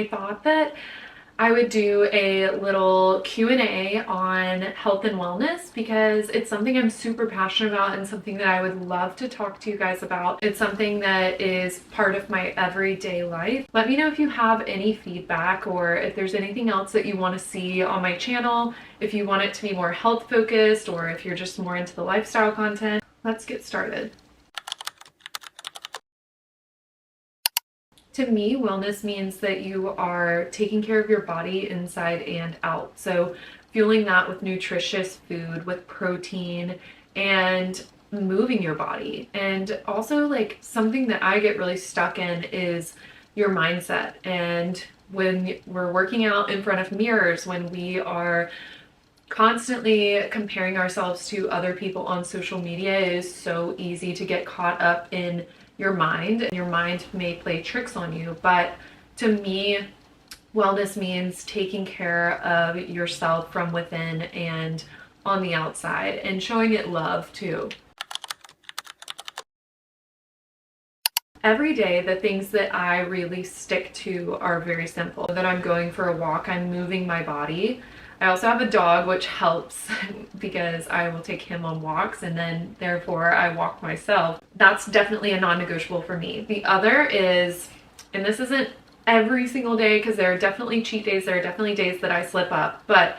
I thought that I would do a little Q&A on health and wellness because it's something I'm super passionate about and something that I would love to talk to you guys about. It's something that is part of my everyday life. Let me know if you have any feedback or if there's anything else that you want to see on my channel, if you want it to be more health focused or if you're just more into the lifestyle content. Let's get started. To me, wellness means that you are taking care of your body inside and out. So fueling that with nutritious food, with protein, and moving your body. And also, like, something that I get really stuck in is your mindset. And when we're working out in front of mirrors, when we are constantly comparing ourselves to other people on social media, it is so easy to get caught up in your mind, and your mind may play tricks on you. But to me, wellness means taking care of yourself from within and on the outside and showing it love too. Every day, the things that I really stick to are very simple. That I'm going for a walk, I'm moving my body. I also have a dog, which helps because I will take him on walks and then therefore I walk myself. That's definitely a non-negotiable for me. The other is, and this isn't every single day because there are definitely cheat days, there are definitely days that I slip up, but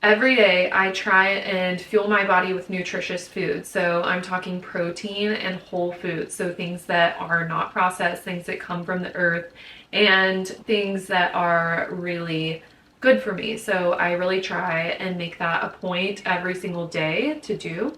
every day I try and fuel my body with nutritious food. So I'm talking protein and whole foods. So things that are not processed, things that come from the earth, and things that are really good for me. So I really try and make that a point every single day to do.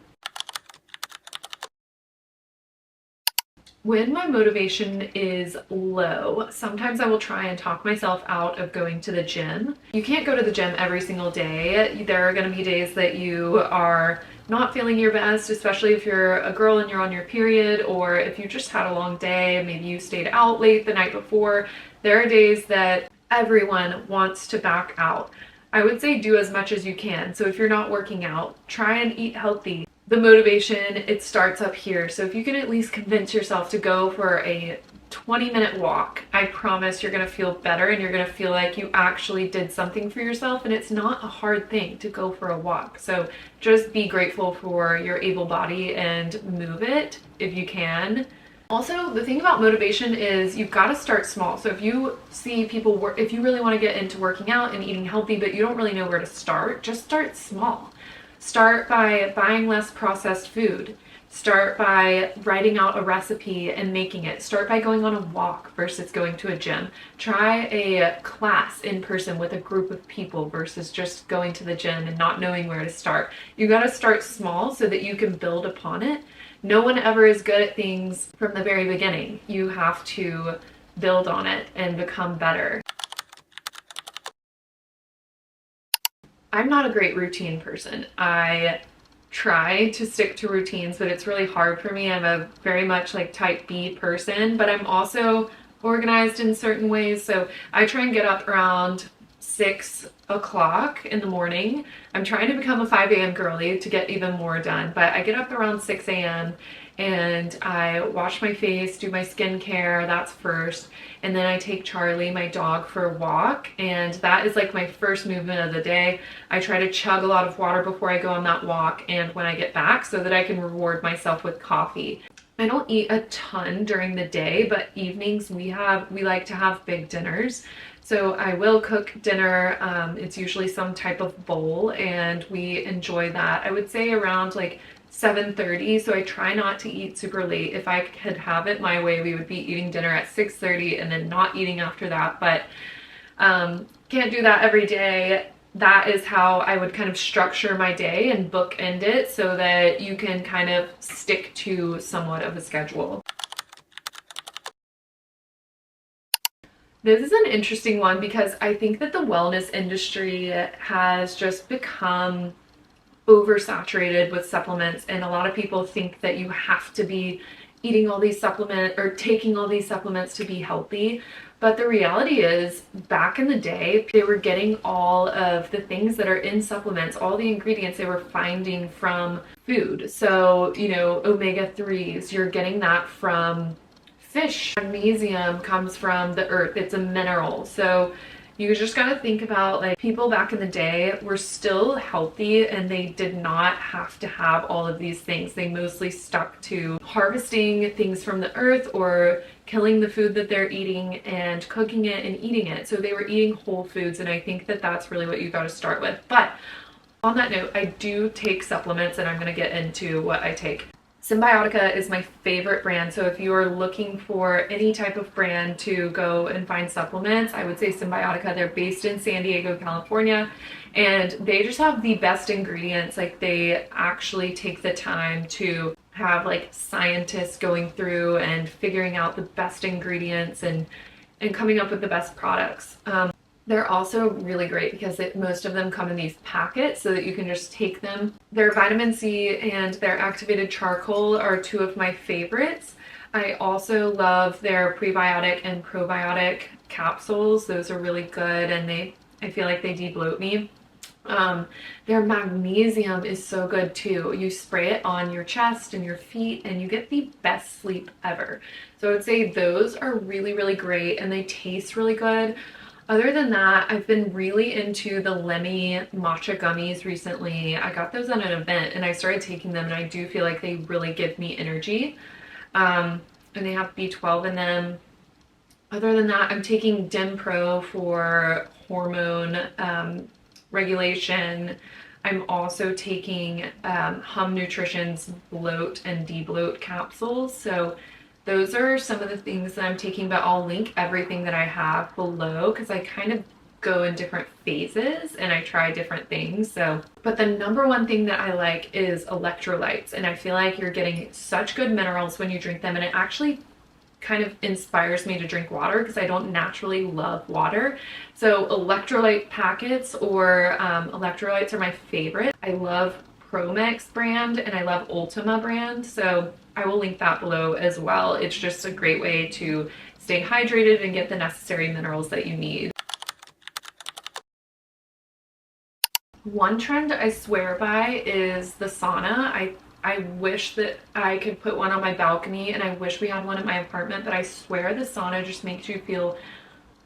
When my motivation is low, sometimes I will try and talk myself out of going to the gym. You can't go to the gym every single day. There are going to be days that you are not feeling your best, especially if you're a girl and you're on your period, or if you just had a long day, maybe you stayed out late the night before. There are days that everyone wants to back out. I would say do as much as you can. So if you're not working out, try and eat healthy. The motivation, it starts up here. So if you can at least convince yourself to go for a 20-minute walk, I promise you're going to feel better and you're going to feel like you actually did something for yourself, and it's not a hard thing to go for a walk. So just be grateful for your able body and move it if you can. Also, the thing about motivation is you've got to start small. So if you see people work, if you really want to get into working out and eating healthy, but you don't really know where to start, just start small. Start by buying less processed food. Start by writing out a recipe and making it. Start by going on a walk versus going to a gym. Try a class in person with a group of people versus just going to the gym and not knowing where to start. You got to start small so that you can build upon it. No one ever is good at things from the very beginning. You have to build on it and become better. I'm not a great routine person. I try to stick to routines, but it's really hard for me. I'm a very much like type B person, but I'm also organized in certain ways. So I try and get up around 6 o'clock in the morning. I'm trying to become a 5 a.m. girly to get even more done, but I get up around 6 a.m. and I wash my face, do my skincare, that's first, and then I take Charlie, my dog, for a walk, and that is like my first movement of the day. I try to chug a lot of water before I go on that walk and when I get back so that I can reward myself with coffee. I don't eat a ton during the day, but evenings we like to have big dinners. So I will cook dinner. It's usually some type of bowl and we enjoy that. I would say around like 7:30, so I try not to eat super late. If I could have it my way, we would be eating dinner at 6:30 and then not eating after that, but can't do that every day. That is how I would kind of structure my day and bookend it so that you can kind of stick to somewhat of a schedule. This is an interesting one because I think that the wellness industry has just become oversaturated with supplements, and a lot of people think that you have to be eating all these supplements or taking all these supplements to be healthy. But the reality is, back in the day, they were getting all of the things that are in supplements, all the ingredients they were finding from food. So, omega-3s, you're getting that from fish. Magnesium comes from the earth. It's a mineral. So you just got to think about, like, people back in the day were still healthy and they did not have to have all of these things. They mostly stuck to harvesting things from the earth or killing the food that they're eating and cooking it and eating it. So they were eating whole foods, and I think that that's really what you got to start with. But on that note, I do take supplements, and I'm going to get into what I take. Symbiotica is my favorite brand, so if you are looking for any type of brand to go and find supplements, I would say Symbiotica. They're based in San Diego, California, and they just have the best ingredients. Like, they actually take the time to have, like, scientists going through and figuring out the best ingredients and coming up with the best products. They're also really great because most of them come in these packets so that you can just take them. Their vitamin C and their activated charcoal are two of my favorites. I also love their prebiotic and probiotic capsules. Those are really good, and I feel like they de-bloat me. Their magnesium is so good too. You spray it on your chest and your feet and you get the best sleep ever. So I would say those are really, really great, and they taste really good. Other than that, I've been really into the Lemmy matcha gummies recently. I got those at an event and I started taking them, and I do feel like they really give me energy. And they have B12 in them. Other than that, I'm taking Dim Pro for hormone regulation. I'm also taking Hum Nutrition's bloat and de-bloat capsules. So those are some of the things that I'm taking, but I'll link everything that I have below because I kind of go in different phases and I try different things. So, but the number one thing that I like is electrolytes, and I feel like you're getting such good minerals when you drink them, and it actually kind of inspires me to drink water because I don't naturally love water. So electrolyte packets or electrolytes are my favorite. I love Promix brand and I love Ultima brand, so I will link that below as well. It's just a great way to stay hydrated and get the necessary minerals that you need. One trend I swear by is the sauna. I wish that I could put one on my balcony, and I wish we had one at my apartment, but I swear the sauna just makes you feel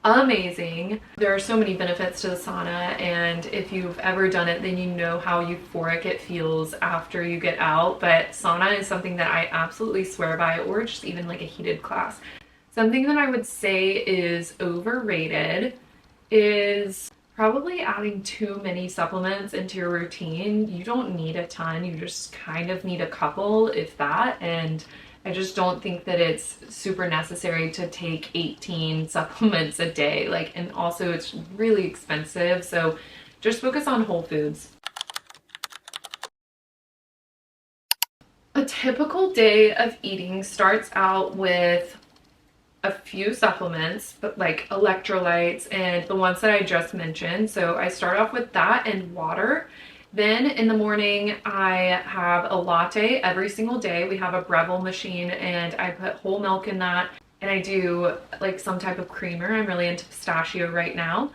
amazing. There are so many benefits to the sauna, and if you've ever done it, then you know how euphoric it feels after you get out. But sauna is something that I absolutely swear by, or just even like a heated class. Something that I would say is overrated is probably adding too many supplements into your routine. You don't need a ton, you just kind of need a couple, if that, and I just don't think that it's super necessary to take 18 supplements a day. Like, and also it's really expensive, so just focus on whole foods. A typical day of eating starts out with a few supplements, but like electrolytes and the ones that I just mentioned. So I start off with that and water. Then in the morning, I have a latte every single day. We have a Breville machine and I put whole milk in that, and I do like some type of creamer. I'm really into pistachio right now.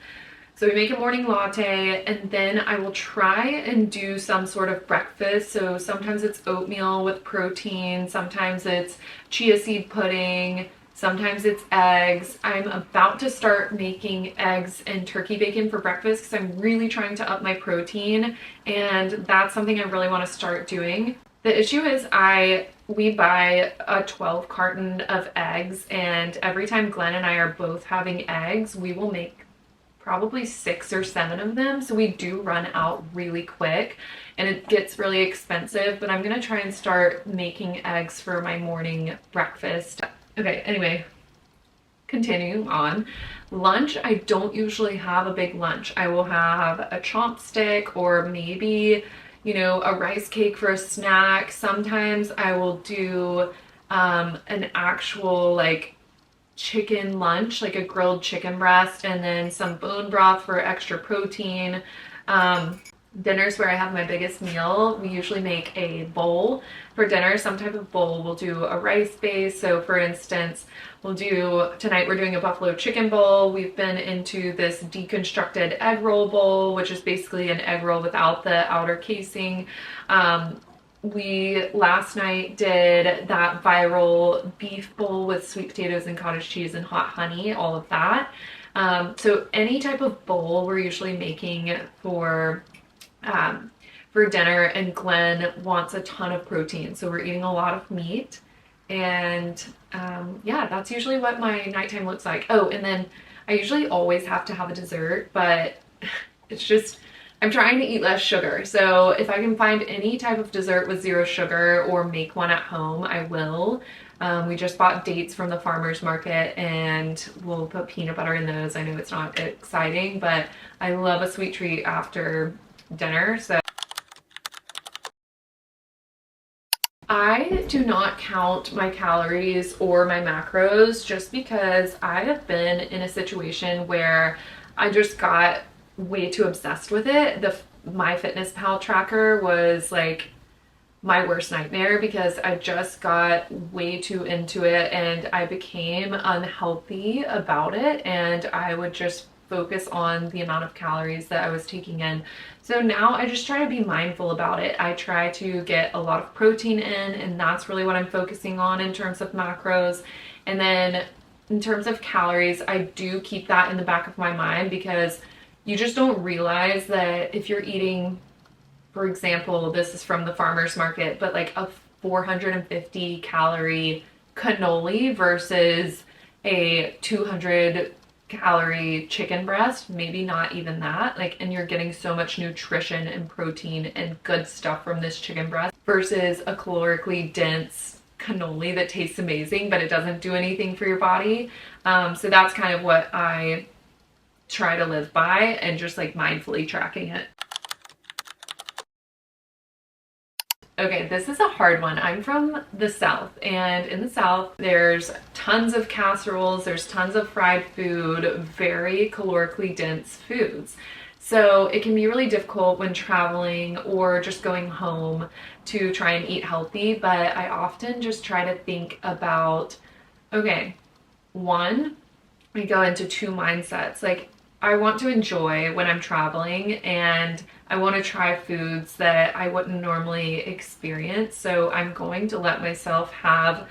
So we make a morning latte, and then I will try and do some sort of breakfast. So sometimes it's oatmeal with protein, sometimes it's chia seed pudding, sometimes it's eggs. I'm about to start making eggs and turkey bacon for breakfast because I'm really trying to up my protein, and that's something I really want to start doing. The issue is we buy a 12 carton of eggs, and every time Glenn and I are both having eggs, we will make probably 6 or 7 of them. So we do run out really quick and it gets really expensive, but I'm going to try and start making eggs for my morning breakfast. Okay, anyway, continuing on. Lunch, I don't usually have a big lunch. I will have a chopstick or maybe, you know, a rice cake for a snack. Sometimes I will do an actual like chicken lunch, like a grilled chicken breast and then some bone broth for extra protein. Dinners where I have my biggest meal, we usually make a bowl for dinner, some type of bowl. We'll do a rice base. So for instance, tonight we're doing a buffalo chicken bowl. We've been into this deconstructed egg roll bowl, which is basically an egg roll without the outer casing. we last night did that viral beef bowl with sweet potatoes and cottage cheese and hot honey, all of that. So any type of bowl we're usually making for dinner, and Glenn wants a ton of protein, so we're eating a lot of meat. And yeah, that's usually what my nighttime looks like. Oh, and then I usually always have to have a dessert, but it's just, I'm trying to eat less sugar. So if I can find any type of dessert with zero sugar or make one at home, I will. We just bought dates from the farmer's market and we'll put peanut butter in those. I know it's not exciting, but I love a sweet treat after dinner. So I do not count my calories or my macros just because I have been in a situation where I just got way too obsessed with it. The MyFitnessPal tracker was like my worst nightmare because I just got way too into it and I became unhealthy about it, and I would just focus on the amount of calories that I was taking in. So now I just try to be mindful about it. I try to get a lot of protein in, and that's really what I'm focusing on in terms of macros. And then in terms of calories, I do keep that in the back of my mind because you just don't realize that if you're eating, for example, this is from the farmer's market, but like a 450 calorie cannoli versus a 200 calorie chicken breast, maybe not even that, like, and you're getting so much nutrition and protein and good stuff from this chicken breast versus a calorically dense cannoli that tastes amazing but it doesn't do anything for your body. So that's kind of what I try to live by, and just like mindfully tracking it. Okay, this is a hard one. I'm from the South, and in the South, there's tons of casseroles, there's tons of fried food, very calorically dense foods. So it can be really difficult when traveling or just going home to try and eat healthy, but I often just try to think about, okay, one, we go into two mindsets. Like, I want to enjoy when I'm traveling, and I want to try foods that I wouldn't normally experience. So I'm going to let myself have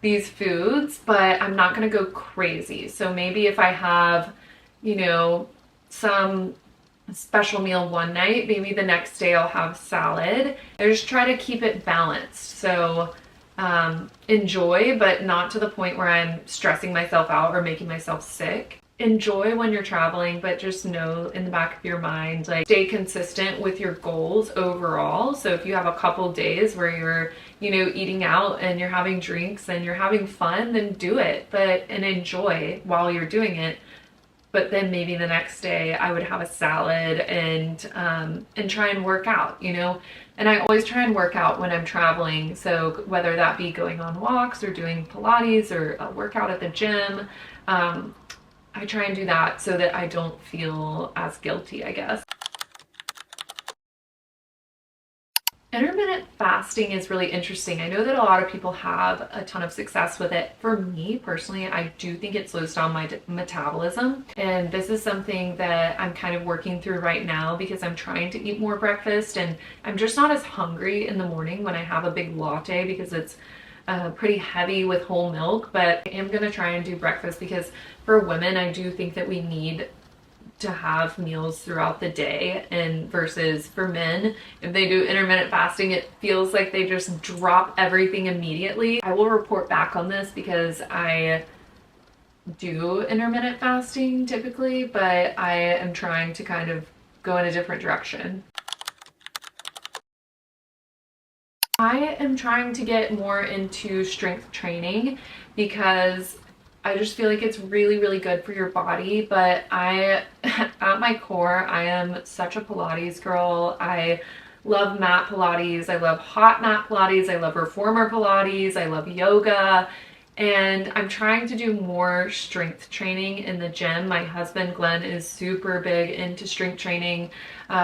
these foods, but I'm not going to go crazy. So maybe if I have, you know, some special meal one night, maybe the next day I'll have salad. I just try to keep it balanced. So enjoy, but not to the point where I'm stressing myself out or making myself sick. Enjoy when you're traveling, but just know in the back of your mind, like, stay consistent with your goals overall. So if you have a couple days where you're, you know, eating out and you're having drinks and you're having fun, then do it, and enjoy while you're doing it. But then maybe the next day I would have a salad and try and work out, you know. And I always try and work out when I'm traveling. So whether that be going on walks or doing Pilates or a workout at the gym, I try and do that so that I don't feel as guilty, I guess. Intermittent fasting is really interesting. I know that a lot of people have a ton of success with it. For me personally, I do think it slows down my metabolism. And this is something that I'm kind of working through right now because I'm trying to eat more breakfast, and I'm just not as hungry in the morning when I have a big latte because it's pretty heavy with whole milk. But I am going to try and do breakfast because for women, I do think that we need to have meals throughout the day, and versus for men, if they do intermittent fasting, it feels like they just drop everything immediately. I will report back on this because I do intermittent fasting typically, but I am trying to kind of go in a different direction. I am trying to get more into strength training because I just feel like it's really, really good for your body. But at my core, I am such a Pilates girl. I love mat Pilates. I love hot mat Pilates. I love reformer Pilates. I love yoga. And I'm trying to do more strength training in the gym. My husband, Glenn, is super big into strength training.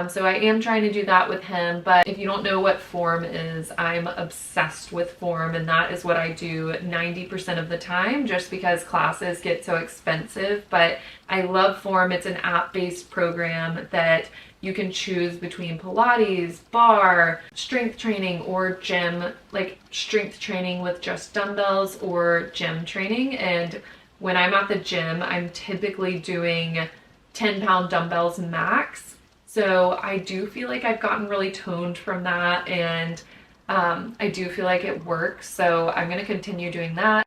So I am trying to do that with him. But if you don't know what form is, I'm obsessed with form. And that is what I do 90% of the time, just because classes get so expensive. But I love form. It's an app-based program that you can choose between Pilates, bar, strength training, or gym, like strength training with just dumbbells or gym training. And when I'm at the gym, I'm typically doing 10-pound dumbbells max. So I do feel like I've gotten really toned from that, and I do feel like it works. So I'm going to continue doing that.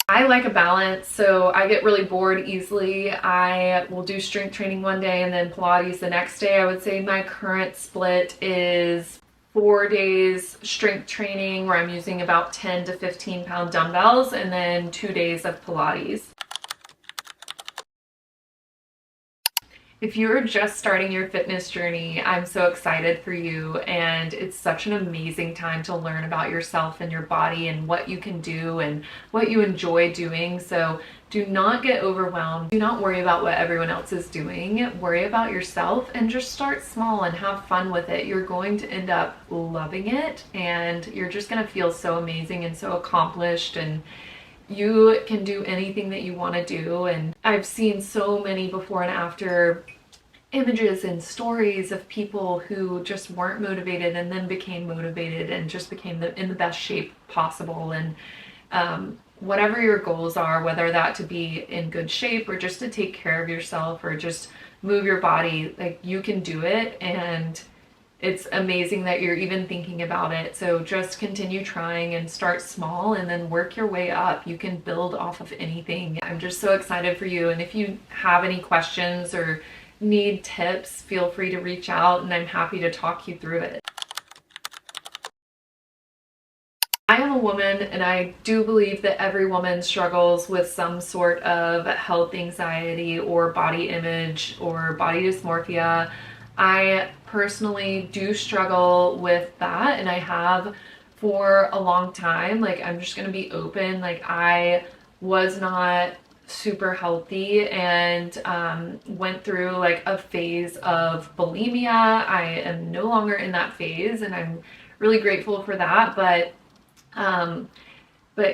I like a balance, so I get really bored easily. I will do strength training one day and then Pilates the next day. I would say my current split is 4 days strength training where I'm using about 10 to 15 pound dumbbells, and then 2 days of Pilates. If you're just starting your fitness journey, I'm so excited for you, and it's such an amazing time to learn about yourself and your body and what you can do and what you enjoy doing. So do not get overwhelmed. Do not worry about what everyone else is doing. Worry about yourself and just start small and have fun with it. You're going to end up loving it, and you're just going to feel so amazing and so accomplished, and you can do anything that you want to do. And I've seen so many before and after images and stories of people who just weren't motivated and then became motivated and just became in the best shape possible. And whatever your goals are, whether that to be in good shape or just to take care of yourself or just move your body, like, you can do it. And it's amazing that you're even thinking about it. So just continue trying and start small and then work your way up. You can build off of anything. I'm just so excited for you. And if you have any questions or need tips, feel free to reach out, and I'm happy to talk you through it. I am a woman, and I do believe that every woman struggles with some sort of health anxiety or body image or body dysmorphia. I personally do struggle with that, and I have for a long time. Like, I'm just gonna be open. Like, I was not super healthy and went through like a phase of bulimia. I am no longer in that phase, and I'm really grateful for that. But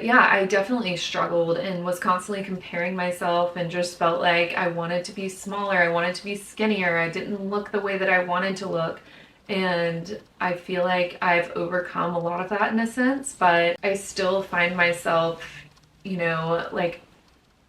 yeah, I definitely struggled and was constantly comparing myself and just felt like I wanted to be smaller. I wanted to be skinnier. I didn't look the way that I wanted to look. And I feel like I've overcome a lot of that in a sense, but I still find myself, like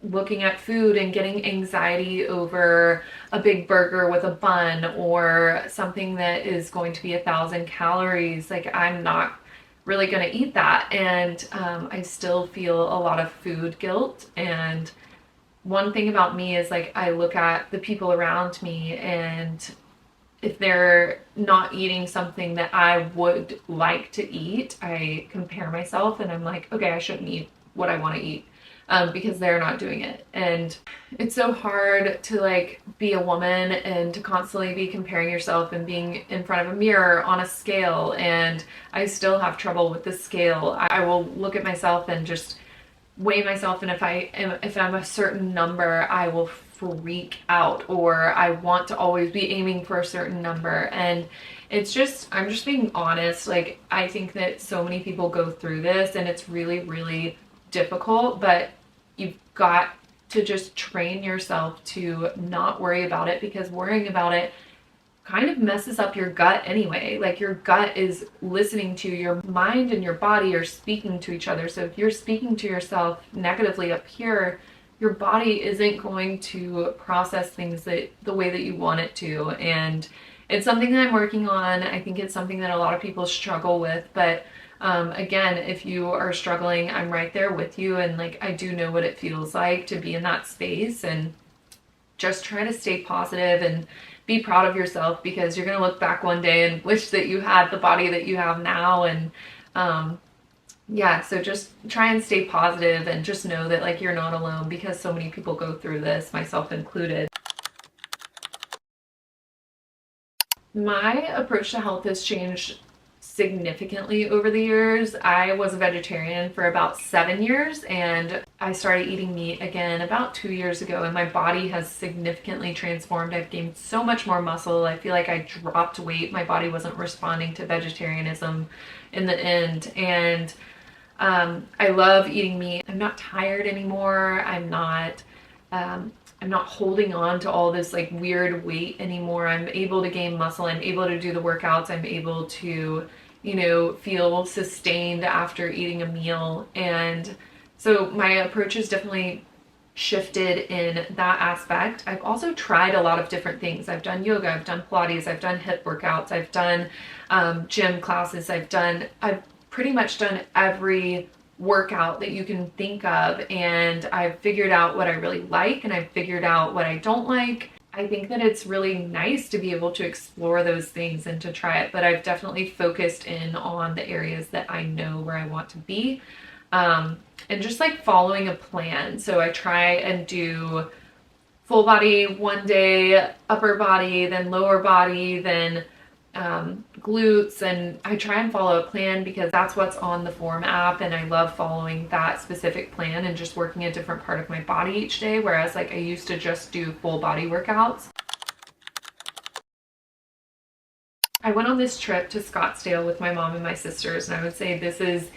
looking at food and getting anxiety over a big burger with a bun or something that is going to be 1,000 calories. Like, I'm not really going to eat that. And I still feel a lot of food guilt. And one thing about me is, like, I look at the people around me, and if they're not eating something that I would like to eat, I compare myself and I'm like, okay, I shouldn't eat what I want to eat because they're not doing it. And it's so hard to like be a woman and to constantly be comparing yourself and being in front of a mirror on a scale. And I still have trouble with the scale. I will look at myself and just weigh myself, and if I'm a certain number, I will freak out, or I want to always be aiming for a certain number. And it's just, I'm just being honest. Like, I think that so many people go through this, and it's really, really difficult, but you've got to just train yourself to not worry about it, because worrying about it kind of messes up your gut anyway. Like, your gut is listening to your mind, and your body are speaking to each other. So if you're speaking to yourself negatively up here, your body isn't going to process things the way that you want it to. And it's something that I'm working on. I think it's something that a lot of people struggle with, but again, if you are struggling, I'm right there with you. And like, I do know what it feels like to be in that space, and just try to stay positive and be proud of yourself, because you're going to look back one day and wish that you had the body that you have now. And yeah, so just try and stay positive, and just know that like, you're not alone, because so many people go through this, myself included. My approach to health has changed significantly over the years. I was a vegetarian for about 7 years, and I started eating meat again about 2 years ago, and my body has significantly transformed. I've gained so much more muscle. I feel like I dropped weight. My body wasn't responding to vegetarianism in the end. And I love eating meat. I'm not tired anymore. I'm not I'm not holding on to all this like weird weight anymore. I'm able to gain muscle. I'm able to do the workouts. I'm able to, you know, feel sustained after eating a meal. And so my approach has definitely shifted in that aspect. I've also tried a lot of different things. I've done yoga, I've done Pilates, I've done hip workouts, I've done gym classes, I've pretty much done every workout that you can think of, and I've figured out what I really like and I've figured out what I don't like. I think that it's really nice to be able to explore those things and to try it, but I've definitely focused in on the areas that I know where I want to be. And just like following a plan. So I try and do full body one day, upper body, then lower body, then glutes, and I try and follow a plan because that's what's on the Form app, and I love following that specific plan and just working a different part of my body each day, whereas like I used to just do full body workouts. I went on this trip to Scottsdale with my mom and my sisters, and I would say this is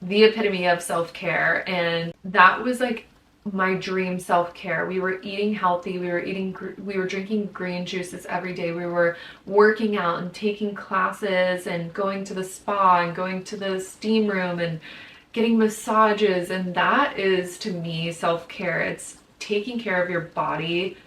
the epitome of self-care, and that was like my dream self-care. We were eating healthy, we were drinking green juices every day, we were working out and taking classes and going to the spa and going to the steam room and getting massages, and that is to me self-care. It's taking care of your body,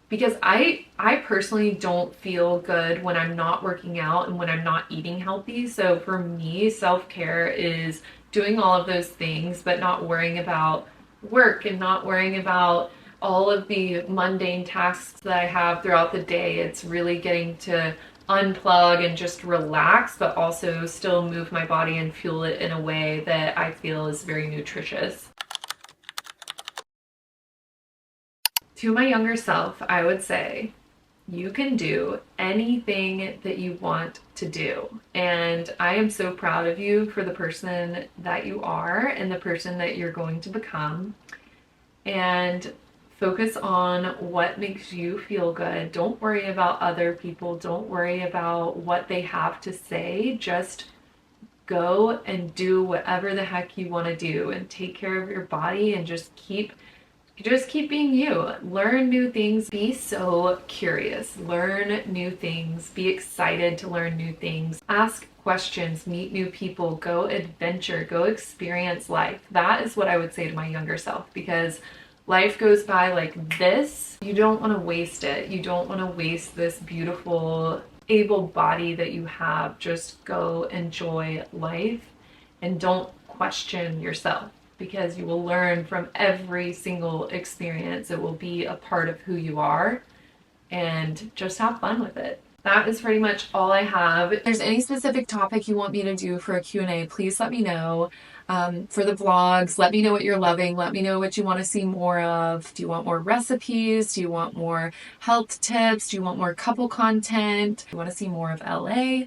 because I personally don't feel good when I'm not working out and when I'm not eating healthy. So for me, self-care is doing all of those things, but not worrying about work and not worrying about all of the mundane tasks that I have throughout the day. It's really getting to unplug and just relax, but also still move my body and fuel it in a way that I feel is very nutritious. To my younger self, I would say, you can do anything that you want to do. And I am so proud of you for the person that you are and the person that you're going to become. And focus on what makes you feel good. Don't worry about other people. Don't worry about what they have to say. Just go and do whatever the heck you want to do and take care of your body, and just keep being you. Learn new things. Be so curious. Learn new things. Be excited to learn new things. Ask questions. Meet new people. Go adventure. Go experience life. That is what I would say to my younger self, because life goes by like this. You don't want to waste it. You don't want to waste this beautiful, able body that you have. Just go enjoy life and don't question yourself, because you will learn from every single experience. It will be a part of who you are, and just have fun with it. That is pretty much all I have. If there's any specific topic you want me to do for a Q&A, please let me know. For the vlogs, let me know what you're loving. Let me know what you want to see more of. Do you want more recipes? Do you want more health tips? Do you want more couple content? Do you want to see more of LA?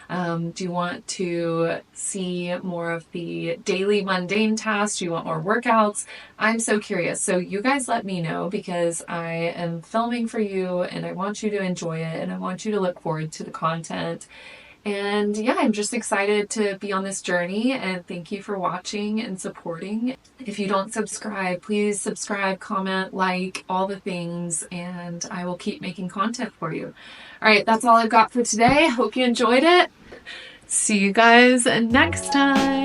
Do you want to see more of the daily mundane tasks? Do you want more workouts? I'm so curious. So you guys let me know, because I am filming for you and I want you to enjoy it and I want you to look forward to the content. And yeah, I'm just excited to be on this journey, and thank you for watching and supporting. If you don't subscribe, please subscribe, comment, like, all the things, and I will keep making content for you. All right, that's all I've got for today. Hope you enjoyed it. See you guys next time.